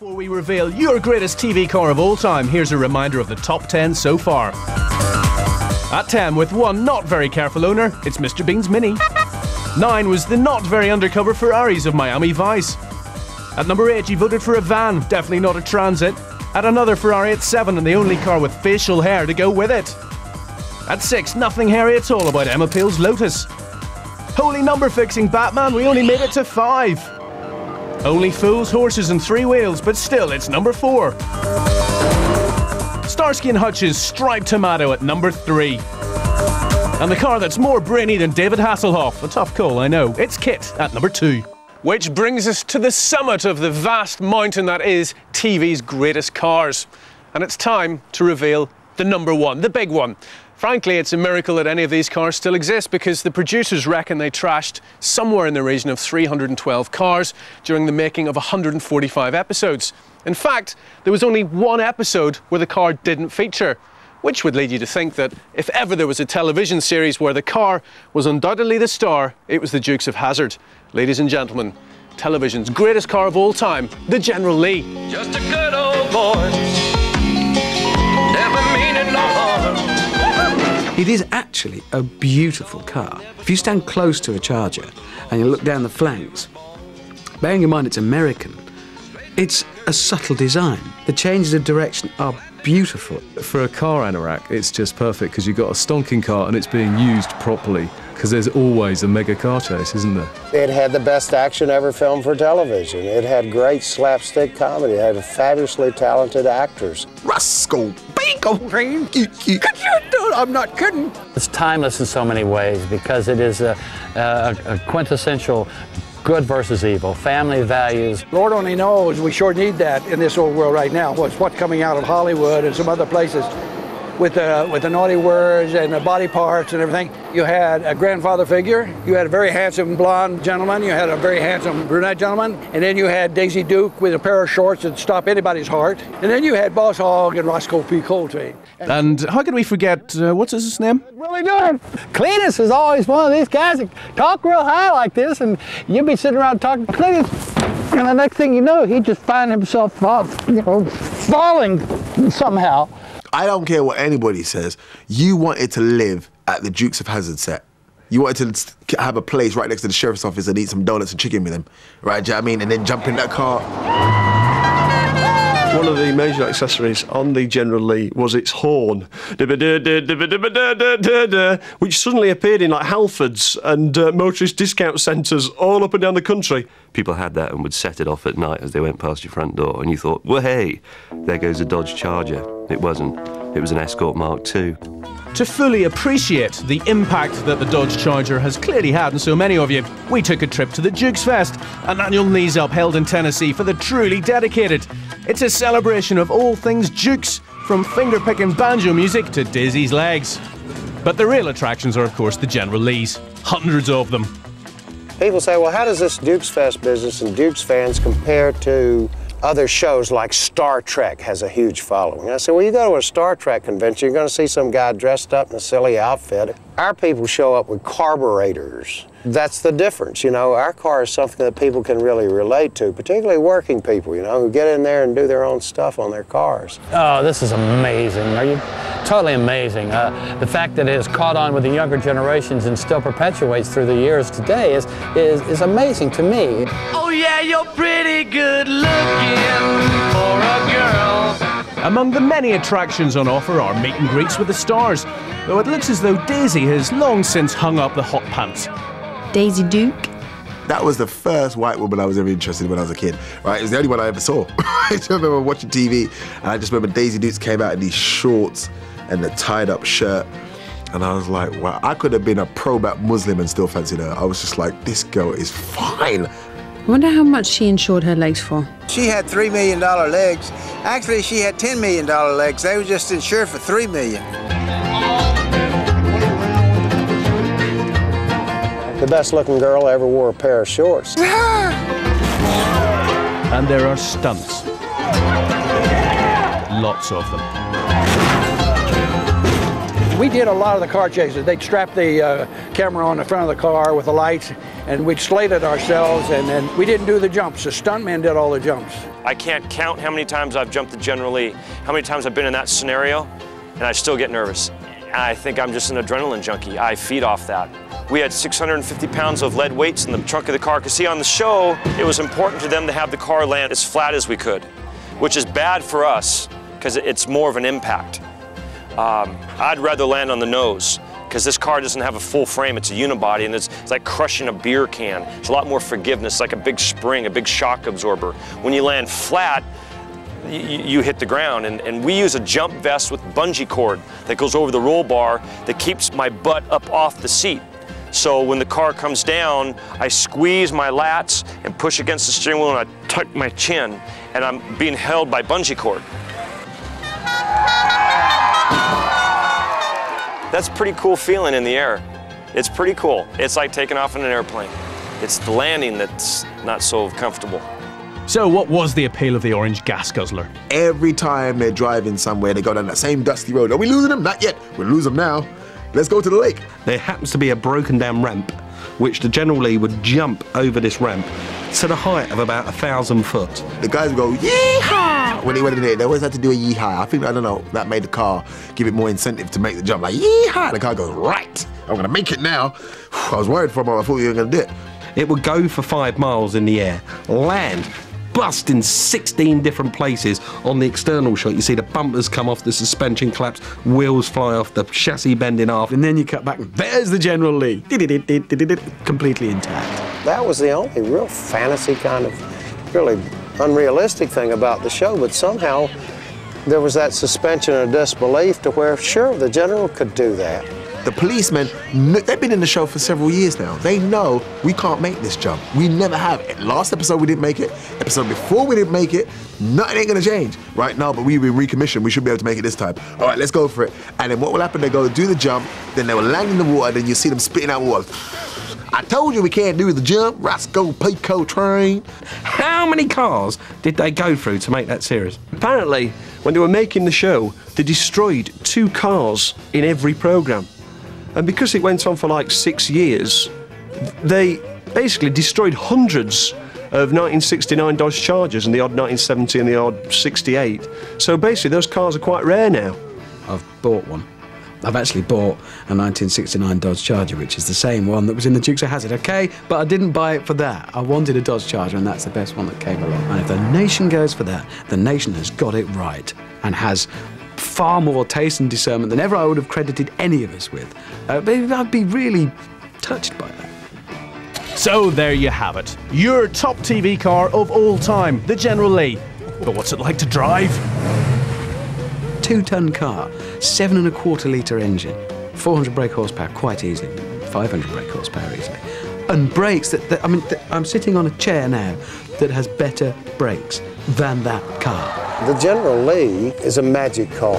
Before we reveal your greatest TV car of all time, here's a reminder of the top 10 so far. At 10, with one not very careful owner, it's Mr. Bean's Mini. 9 was the not very undercover Ferraris of Miami Vice. At number 8, you voted for a van, definitely not a Transit. At another Ferrari at 7, and the only car with facial hair to go with it. At 6, nothing hairy at all about Emma Peel's Lotus. Holy number-fixing Batman, we only made it to 5. Only fools, horses and 3 wheels, but still it's number 4. Starsky and Hutch's Striped Tomato at number 3. And the car that's more brainy than David Hasselhoff, a tough call, I know, it's KITT at number 2. Which brings us to the summit of the vast mountain that is TV's greatest cars. And it's time to reveal the number 1, the big one. Frankly, it's a miracle that any of these cars still exist, because the producers reckon they trashed somewhere in the region of 312 cars during the making of 145 episodes. In fact, there was only one episode where the car didn't feature, which would lead you to think that if ever there was a television series where the car was undoubtedly the star, it was the Dukes of Hazzard. Ladies and gentlemen, television's greatest car of all time, the General Lee. Just a good old boy, never meaning no harm. It is actually a beautiful car. If you stand close to a Charger and you look down the flanks, bearing in mind it's American, it's a subtle design. The changes of direction are beautiful. For a car anorak, it's just perfect, because you've got a stonking car and it's being used properly, because there's always a mega car chase, isn't there? It had the best action ever filmed for television. It had great slapstick comedy. It had fabulously talented actors. Roscoe Bacon! I'm not kidding. It's timeless in so many ways, because it is a quintessential good versus evil, family values. Lord only knows we sure need that in this old world right now. What's coming out of Hollywood and some other places with the naughty words and the body parts and everything. You had a grandfather figure, you had a very handsome blonde gentleman, you had a very handsome brunette gentleman, and then you had Daisy Duke with a pair of shorts that stop anybody's heart, and then you had Boss Hogg and Roscoe P. Coltrane. And how could we forget, what's his name? What are we doing? Cletus is always one of these guys that talk real high like this, and you'd be sitting around talking to Cletus, and the next thing you know, he'd just find himself falling somehow. I don't care what anybody says. You wanted to live at the Dukes of Hazzard set. You wanted to have a place right next to the sheriff's office and eat some donuts and chicken with them, right? Do you know what I mean? And then jump in that car. One of the major accessories on the General Lee was its horn, which suddenly appeared in like Halfords and motorist discount centres all up and down the country. People had that and would set it off at night as they went past your front door, and you thought, well, hey, there goes a Dodge Charger. It wasn't. It was an Escort Mark II. To fully appreciate the impact that the Dodge Charger has clearly had in so many of you, we took a trip to the Dukes Fest, an annual knees-up held in Tennessee for the truly dedicated. It's a celebration of all things Dukes, from finger-picking banjo music to Daisy's legs. But the real attractions are, of course, the General Lees. Hundreds of them. People say, well, how does this Dukes Fest business and Dukes fans compare to other shows like Star Trek has a huge following? I said, well, you go to a Star Trek convention, you're going to see some guy dressed up in a silly outfit. Our people show up with carburetors. That's the difference, you know. Our car is something that people can really relate to, particularly working people, you know, who get in there and do their own stuff on their cars. Oh, this is amazing. Are you totally amazing? The fact that it has caught on with the younger generations and still perpetuates through the years today is amazing to me. Oh yeah, you're pretty good looking for a girl. Among the many attractions on offer are meet and greets with the stars, though it looks as though Daisy has long since hung up the hot pants. Daisy Duke. That was the first white woman I was ever interested in when I was a kid, right? It was the only one I ever saw. I just remember watching TV, and I just remember Daisy Dukes came out in these shorts and the tied-up shirt, and I was like, wow, I could have been a pro-black Muslim and still fancied her. I was just like, this girl is fine. I wonder how much she insured her legs for. She had $3 million legs. Actually, she had $10 million legs. They were just insured for $3 million. The best-looking girl ever wore a pair of shorts. And there are stunts. Lots of them. We did a lot of the car chases. They'd strap the camera on the front of the car with the lights, and we'd slate it ourselves, and then we didn't do the jumps. The stuntmen did all the jumps. I can't count how many times I've jumped the General Lee, how many times I've been in that scenario, and I still get nervous. I think I'm just an adrenaline junkie. I feed off that. We had 650 pounds of lead weights in the trunk of the car, because see, on the show, it was important to them to have the car land as flat as we could, which is bad for us, because it's more of an impact. I'd rather land on the nose, because this car doesn't have a full frame, it's a unibody, and it's like crushing a beer can. It's a lot more forgiveness, like a big spring, a big shock absorber. When you land flat, you hit the ground, and we use a jump vest with bungee cord that goes over the roll bar that keeps my butt up off the seat. So when the car comes down, I squeeze my lats and push against the steering wheel, and I tuck my chin, and I'm being held by bungee cord. That's a pretty cool feeling in the air. It's pretty cool. It's like taking off in an airplane. It's the landing that's not so comfortable. So what was the appeal of the orange gas guzzler? Every time they're driving somewhere, they go down that same dusty road. Are we losing them? Not yet. We'll lose them now. Let's go to the lake. There happens to be a broken down ramp, which the General Lee would jump over this ramp to the height of about 1,000 foot. The guys would go, yeehaw! When they went in there, they always had to do a yeehaw. I think, I don't know, that made the car give it more incentive to make the jump. Like, yeehaw! The car goes, right, I'm gonna make it now. I was worried for a moment, I thought you were gonna do it. It would go for 5 miles in the air, land, bust in 16 different places. On the external shot, you see the bumpers come off, the suspension collapse, wheels fly off, the chassis bend in half. And then you cut back, and there's the General Lee. Completely intact. That was the only real fantasy kind of really unrealistic thing about the show, but somehow there was that suspension of disbelief to where, sure, the General could do that. The policemen, they've been in the show for several years now. They know we can't make this jump. We never have. Last episode we didn't make it. Episode before we didn't make it. Nothing ain't gonna change. Right now, but we've been recommissioned. We should be able to make it this time. All right, let's go for it. And then what will happen, they go do the jump, then they will land in the water, then you see them spitting out water. I told you we can't do the jump, Roscoe Pico train. How many cars did they go through to make that series? Apparently, when they were making the show, they destroyed 2 cars in every programme. And because it went on for like 6 years, they basically destroyed hundreds of 1969 Dodge Chargers and the odd 1970 and the odd 68. So basically those cars are quite rare now. I've bought one. I've actually bought a 1969 Dodge Charger, which is the same one that was in the Dukes of Hazzard, okay? But I didn't buy it for that. I wanted a Dodge Charger, and that's the best one that came along. And if the nation goes for that, the nation has got it right and has far more taste and discernment than ever I would have credited any of us with. I'd be really touched by that. So there you have it. Your top TV car of all time, the General Lee. But what's it like to drive? 2-ton car, 7.25 litre engine, 400 brake horsepower quite easily, 500 brake horsepower easily. And brakes I mean, I'm sitting on a chair now that has better brakes than that car. The General Lee is a magic car.